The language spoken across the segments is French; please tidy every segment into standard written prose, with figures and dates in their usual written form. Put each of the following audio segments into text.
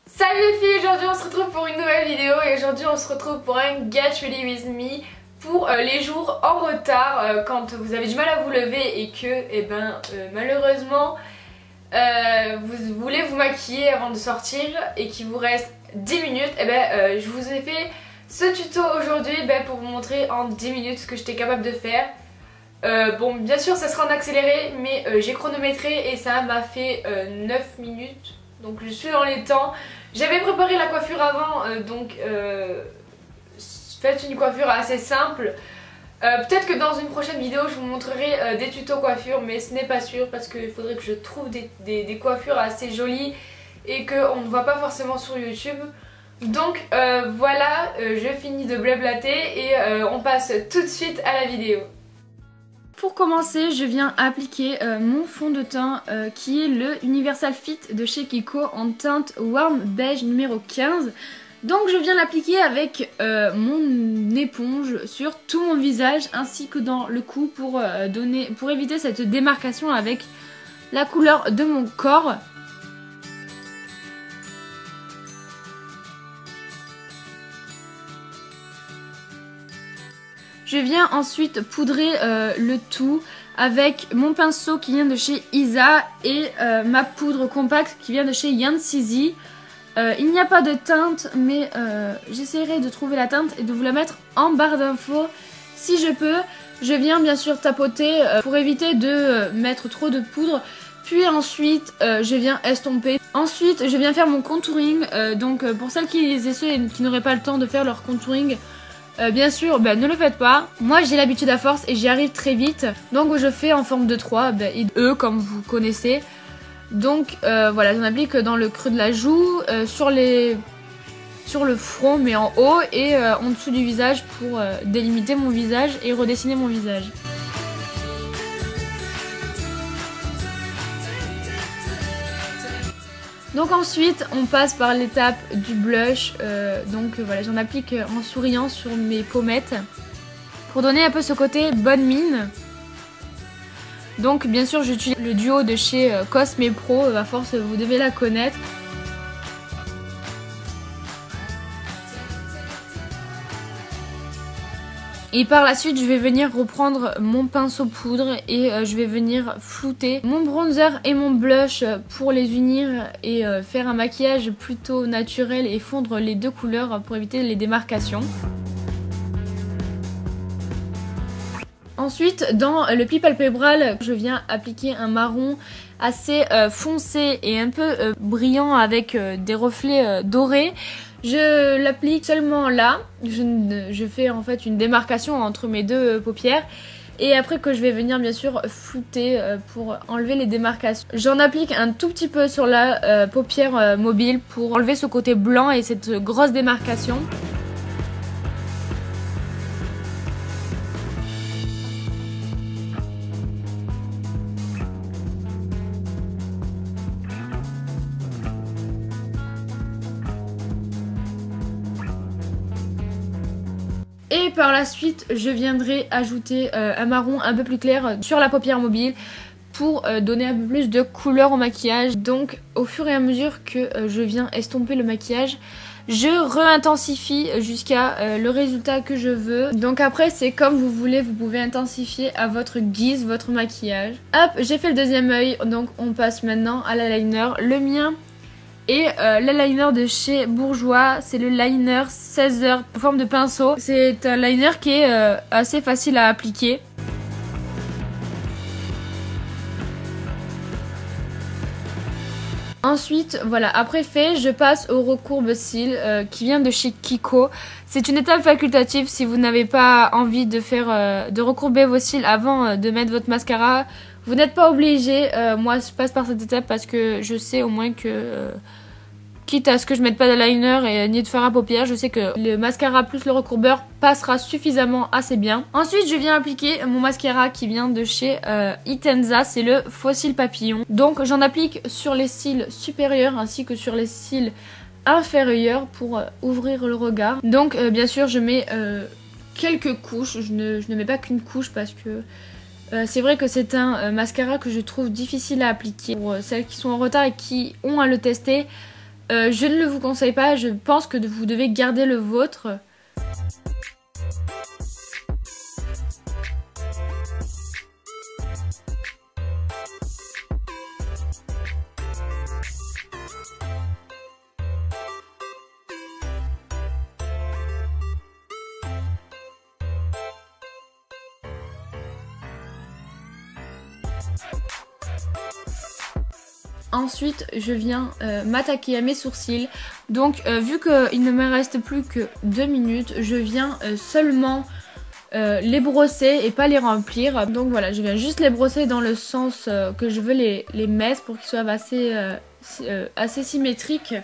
Salut les filles, aujourd'hui on se retrouve pour une nouvelle vidéo et aujourd'hui on se retrouve pour un Get Ready With Me pour les jours en retard quand vous avez du mal à vous lever et que malheureusement vous voulez vous maquiller avant de sortir et qu'il vous reste 10 minutes. Je vous ai fait ce tuto aujourd'hui pour vous montrer en 10 minutes ce que j'étais capable de faire. Bon, bien sûr ça sera en accéléré mais j'ai chronométré et ça m'a fait 9 minutes. Donc je suis dans les temps. J'avais préparé la coiffure avant, faites une coiffure assez simple. Peut-être que dans une prochaine vidéo je vous montrerai des tutos coiffure, mais ce n'est pas sûr parce qu'il faudrait que je trouve des coiffures assez jolies et qu'on ne voit pas forcément sur YouTube. Donc voilà, je finis de blablater et on passe tout de suite à la vidéo. Pour commencer, je viens appliquer mon fond de teint qui est le Universal Fit de chez Kiko en teinte Warm Beige numéro 15. Donc je viens l'appliquer avec mon éponge sur tout mon visage ainsi que dans le cou pour éviter cette démarcation avec la couleur de mon corps. Je viens ensuite poudrer le tout avec mon pinceau qui vient de chez Isa et ma poudre compacte qui vient de chez Yansisi. Il n'y a pas de teinte mais j'essaierai de trouver la teinte et de vous la mettre en barre d'infos si je peux. Je viens bien sûr tapoter pour éviter de mettre trop de poudre. Puis ensuite je viens estomper. Ensuite je viens faire mon contouring. Donc pour celles et ceux qui n'auraient pas le temps de faire leur contouring, bien sûr, ne le faites pas. Moi j'ai l'habitude à force et j'y arrive très vite. Donc je fais en forme de 3, et E comme vous connaissez. Donc voilà, j'en applique dans le creux de la joue, sur le front mais en haut et en dessous du visage pour délimiter mon visage et redessiner mon visage. Donc ensuite on passe par l'étape du blush, voilà, j'en applique en souriant sur mes pommettes pour donner un peu ce côté bonne mine. Donc bien sûr j'utilise le duo de chez Cosme Pro, à force vous devez la connaître. Et par la suite je vais venir reprendre mon pinceau poudre et je vais venir flouter mon bronzer et mon blush pour les unir et faire un maquillage plutôt naturel et fondre les deux couleurs pour éviter les démarcations. Ensuite dans le pli palpébral je viens appliquer un marron assez foncé et un peu brillant avec des reflets dorés. Je l'applique seulement là, je fais en fait une démarcation entre mes deux paupières et après que je vais venir bien sûr flouter pour enlever les démarcations. J'en applique un tout petit peu sur la paupière mobile pour enlever ce côté blanc et cette grosse démarcation. Et par la suite, je viendrai ajouter un marron un peu plus clair sur la paupière mobile pour donner un peu plus de couleur au maquillage. Donc au fur et à mesure que je viens estomper le maquillage, je re-intensifie jusqu'à le résultat que je veux. Donc après c'est comme vous voulez, vous pouvez intensifier à votre guise votre maquillage. Hop, j'ai fait le deuxième œil, donc on passe maintenant à l'eyeliner. Le mien et l'eyeliner de chez Bourjois, c'est le liner 16h en forme de pinceau. C'est un liner qui est assez facile à appliquer. Ensuite, voilà, après fait, je passe au recourbe-cils qui vient de chez Kiko. C'est une étape facultative si vous n'avez pas envie de faire de recourber vos cils avant de mettre votre mascara. Vous n'êtes pas obligé. Moi, je passe par cette étape parce que je sais au moins que, quitte à ce que je mette pas de liner et ni de fard à paupières, je sais que le mascara plus le recourbeur passera suffisamment assez bien. Ensuite, je viens appliquer mon mascara qui vient de chez Itenza, c'est le Faux-Cils Papillon. Donc, j'en applique sur les cils supérieurs ainsi que sur les cils inférieurs pour ouvrir le regard. Donc, bien sûr, je mets quelques couches. Je ne mets pas qu'une couche parce que c'est vrai que c'est un mascara que je trouve difficile à appliquer. Pour celles qui sont en retard et qui ont à le tester, je ne le vous conseille pas, je pense que vous devez garder le vôtre. Ensuite, je viens m'attaquer à mes sourcils. Donc, vu qu'il ne me reste plus que 2 minutes, je viens seulement les brosser et pas les remplir. Donc voilà, je viens juste les brosser dans le sens que je veux les mettre pour qu'ils soient assez symétriques.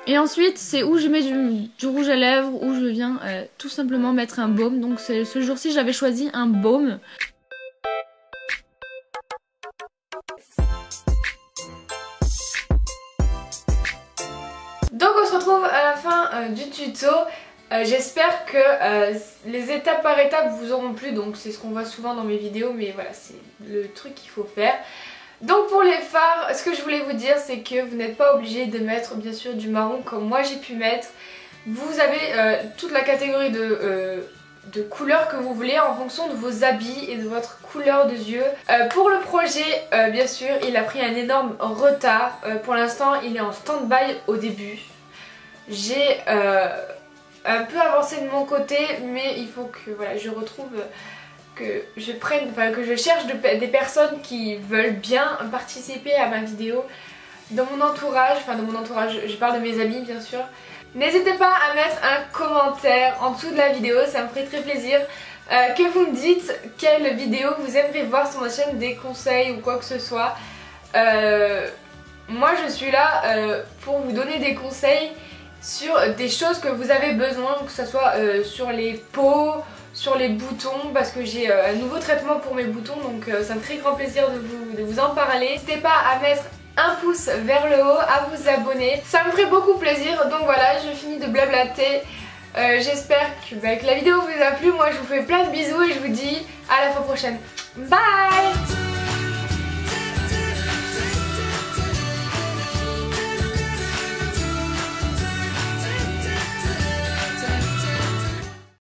Et ensuite, c'est où je mets du rouge à lèvres, où je viens tout simplement mettre un baume. Donc ce jour-ci, j'avais choisi un baume. Donc on se retrouve à la fin du tuto. J'espère que les étapes par étape vous auront plu. Donc c'est ce qu'on voit souvent dans mes vidéos, mais voilà, c'est le truc qu'il faut faire. Donc pour les fards, ce que je voulais vous dire, c'est que vous n'êtes pas obligé de mettre bien sûr du marron comme moi j'ai pu mettre. Vous avez toute la catégorie de couleurs que vous voulez en fonction de vos habits et de votre couleur de yeux. Pour le projet, bien sûr, il a pris un énorme retard. Pour l'instant, il est en stand-by au début. J'ai un peu avancé de mon côté, mais il faut que voilà, je retrouve... que je cherche des personnes qui veulent bien participer à ma vidéo dans mon entourage, je parle de mes amis bien sûr. N'hésitez pas à mettre un commentaire en dessous de la vidéo, ça me ferait très plaisir que vous me dites quelle vidéo vous aimeriez voir sur ma chaîne, des conseils ou quoi que ce soit. Moi je suis là pour vous donner des conseils sur des choses que vous avez besoin, que ce soit sur les peaux, sur les boutons, parce que j'ai un nouveau traitement pour mes boutons, donc ça me ferait grand plaisir de vous en parler. N'hésitez pas à mettre un pouce vers le haut, à vous abonner, ça me ferait beaucoup plaisir. Donc voilà, je finis de blablater. J'espère que la vidéo vous a plu. Moi je vous fais plein de bisous et je vous dis à la fois prochaine. Bye!